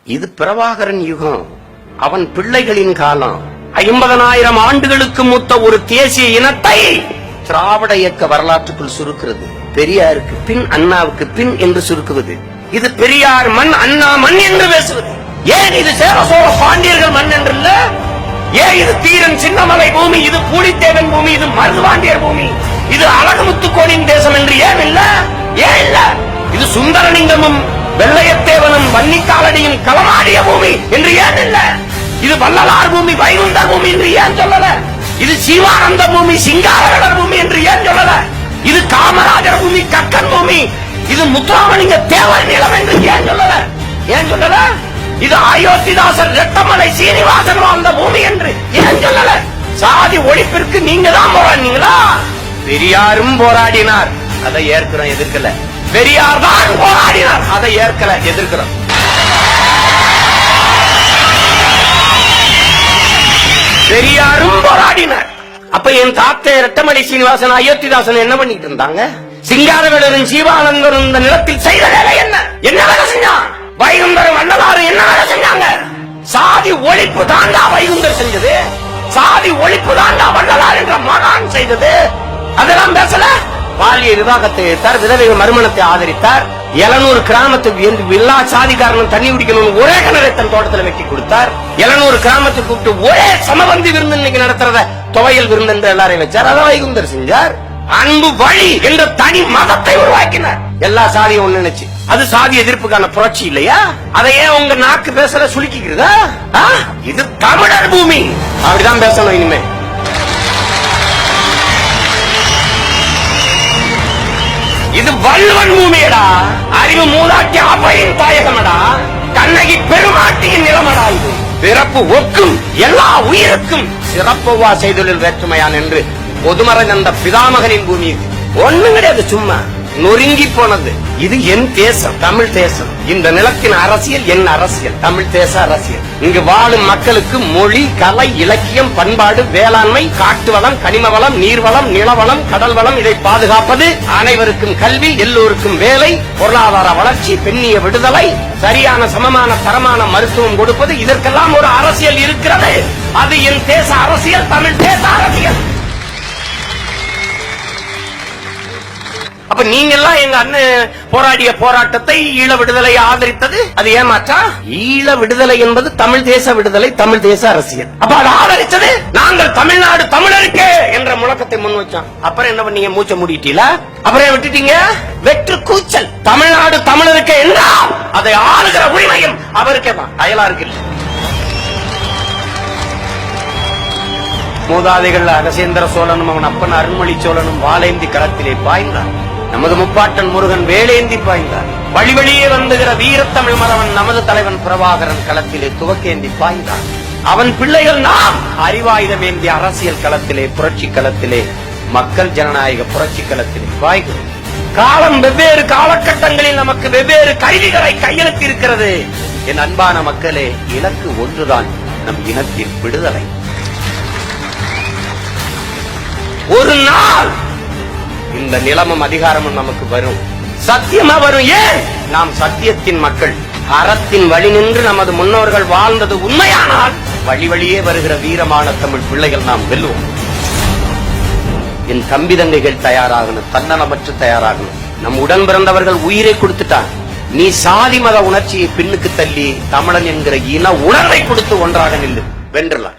இது பிரபாகரன் யுகம், அவன் பிள்ளைகளின் காலம். 50,000 ஆண்டுகளுக்கு மூத்த ஒரு தேசிய இனத்தை திராவிட இயக்க வரலாற்றுக்குள் சுருக்கிறது. பெரியாருக்கு பின் அண்ணாவுக்கு பின் என்று சுருக்குவது. இது பெரியார் மண் அண்ணா மண் என்று பேசுவது. ஏன் இது சேர சோழ பாண்டியர்கள் மண் என்று இல்ல? ஏன் இது தீரன் சின்னமலை பூமி, இது பூலித்தேவன் பூமி, இது மருதுபாண்டியர் பூமி, இது அழகுமுத்துக்கோனின் தேசம் என்று ஏன் இல்ல? ஏன் இல்ல? இது சுந்தரலிங்கமும் வெள்ளையத்தேவனும் வன்னிக்காலடியும் களமாடிய பூமி என்று ஏன் இல்ல? இது வள்ளலார் பூமி, வைகுந்தர் பூமி என்று ஏன் சொல்லல? இது சிவானந்த பூமி, சிங்காரவேலர் பூமி என்று ஏன் சொல்லல? இது காமராஜர் பூமி, கக்கன் பூமி, இது முத்துராமலிங்க தேவர் நிலம் என்று ஏன் சொல்லல? ஏன் சொல்லல? இது அயோத்திதாசர் ரெட்டமலை சீனிவாசன் வாழ்ந்த பூமி என்று ஏன் சொல்லல? சாதி ஒழிப்பிற்கு நீங்க தான் போராடினீங்களா? பெரியாரும் போராடினார், அதை ஏற்கிறோம், எதிர்க்கல. பெரியார் தான் போராடினார், அதை ஏற்கல, எதிர்க்கிறோம். பெரியாரும் போராடினார். அப்ப என் தாத்தா ரெட்டமலை சீனிவாசன் அயோத்திதாசன் என்ன பண்ணிட்டு இருந்தாங்க? சிங்காரவேலரும் ஜீவானந்தரும் இந்த நிலத்தில் செய்த வேலை என்ன? என்ன வேலை செஞ்சான்? வைகுந்தரும் வள்ளலாரும் என்ன வேலை செஞ்சாங்க? சாதி ஒழிப்பு தாண்டா வைகுந்தர் செஞ்சது, சாதி ஒழிப்பு தாண்டா வள்ளலார் என்ற மகான் செய்தது. அதெல்லாம் பேசல. பாலிய விவாகத்தை எதிர்த்தார், விதவை மறுமணத்தை ஆதரித்தார். 700 கிராமத்துக்கு எல்லா சாதிக்காரனும் தண்ணி குடிக்கணும் ஒரே கிணறை தன் தோட்டத்தில் வெட்டி கொடுத்தார். 700 கிராமத்துக்கு கூப்பிட்டு ஒரே சமபந்தி விருந்து இன்னைக்கு நடத்துறத துவையல் விருந்து என்று எல்லாரையும் வச்சார். அதை வைகுந்தர் செஞ்சார். அன்பு வழி என்ற தனி மதத்தை உருவாக்கினார். எல்லா சாதியும் ஒண்ணு நினைச்சு. அது சாதி எதிர்ப்புக்கான புரட்சி இல்லையா? அதையே உங்க நாக்கு பேசல சுலுக்கிக்கிறதா? இது தமிழர் பூமி, அப்படிதான் பேசணும் இனிமே. இது வள்ளுவன் பூமியடா, அறிவு மூதாட்டி அவையின் தாயகமடா, கண்ணகி பெருமாட்டியின் நிலமடா. இது பிறப்பு ஒக்கும் எல்லா உயிருக்கும் சிறப்புவா செய்தொழில் வேற்றுமையான் என்று பொதுமறை அந்த பிதாமகனின் பூமி. ஒண்ணு கிடையாது, சும்மா நொறுங்கி போனது. இது என் தேசம், தமிழ் தேசம். இந்த நிலத்தின் அரசியல் என் அரசியல், தமிழ் தேச அரசியல். இங்கு வாழும் மக்களுக்கு மொழி, கலை, இலக்கியம், பண்பாடு, வேளாண்மை, காட்டு வளம், கனிம வளம், நீர்வளம், நிலவளம், கடல் வளம், இதை பாதுகாப்பது, அனைவருக்கும் கல்வி, எல்லோருக்கும் வேலை, பொருளாதார வளர்ச்சி, பெண்ணிய விடுதலை, சரியான சமமான தரமான மருத்துவம் கொடுப்பது, இதற்கெல்லாம் ஒரு அரசியல் இருக்கிறது. அது என் தேச அரசியல், தமிழ் தேச அரசியல். அப்ப நீங்க எல்லாம் எங்க அண்ணன் போராடிய போராட்டத்தை, ஈழ விடுதலை ஆதரித்தது அது ஏமாற்றா? ஈழ விடுதலை என்பது தமிழ் தேச விடுதலை, தமிழ் தேச அரசியல். அப்ப அதை ஆதரிச்சது நாங்கள் தமிழ்நாடு தமிழருக்கு என்ற முழக்கத்தை முன் வச்சோம். அப்புறம் என்ன பண்ணீங்க? மூச்சை மூடிட்டீங்களா? அப்புறம் விட்டுட்டீங்க வெற்று கூச்சல். தமிழ்நாடு தமிழருக்கு என்றால் அதை ஆளுகிற உரிமையும் அவருக்கே தான், அயலாருக்கு இல்லை. மூதாதைகள் அகசேந்திர சோழனும் அவன் அப்பன் அருண்மொழி சோழனும் வாளேந்தி களத்திலே பாய்ந்தான். நமது முப்பாட்டன் முருகன் வேலேந்தி பாய்ந்தார். வழி வழியே வந்துகிற வீரத்தமிழ் மறவன் நமது தலைவன் பிரபாகரன் களத்திலே துவக்கேந்தி பாய்ந்தான். அவன் பிள்ளைகள் நாம் அறிவாயுதமேந்தி அரசியல் களத்திலே, புரட்சி களத்திலே, மக்கள் ஜனநாயக புரட்சி களத்திலே பாய்கிறோம். காலம் வெவ்வேறு காலகட்டங்களில் நமக்கு வெவ்வேறு கருவிகளை கையெழுத்து இருக்கிறது. என் அன்பான மக்களே, இலக்கு ஒன்றுதான், நம் இனத்தின் விடுதலை. ஒரு நாள் இந்த நிலமும் அதிகாரமும் நமக்கு வரும், சத்தியமா வரும். ஏன்? நாம் சத்தியத்தின் மக்கள். அறத்தின் வழி நின்று நமது முன்னோர்கள் வாழ்ந்தது உண்மையானால் வழி வழியே வருகிற வீரமான தமிழ் பிள்ளைகள் நாம் வெல்லுவோம். என் தம்பி தங்கைகள் தயாராகணும், தன்னலமற்று தயாராகணும். நம் உடன் பிறந்தவர்கள் உயிரை கொடுத்துட்டான். நீ சாதி மத உணர்ச்சியை பின்னுக்கு தள்ளி தமிழன் என்கிற இன உணர்வை கொடுத்து ஒன்றாக நின்று வென்றலாம்.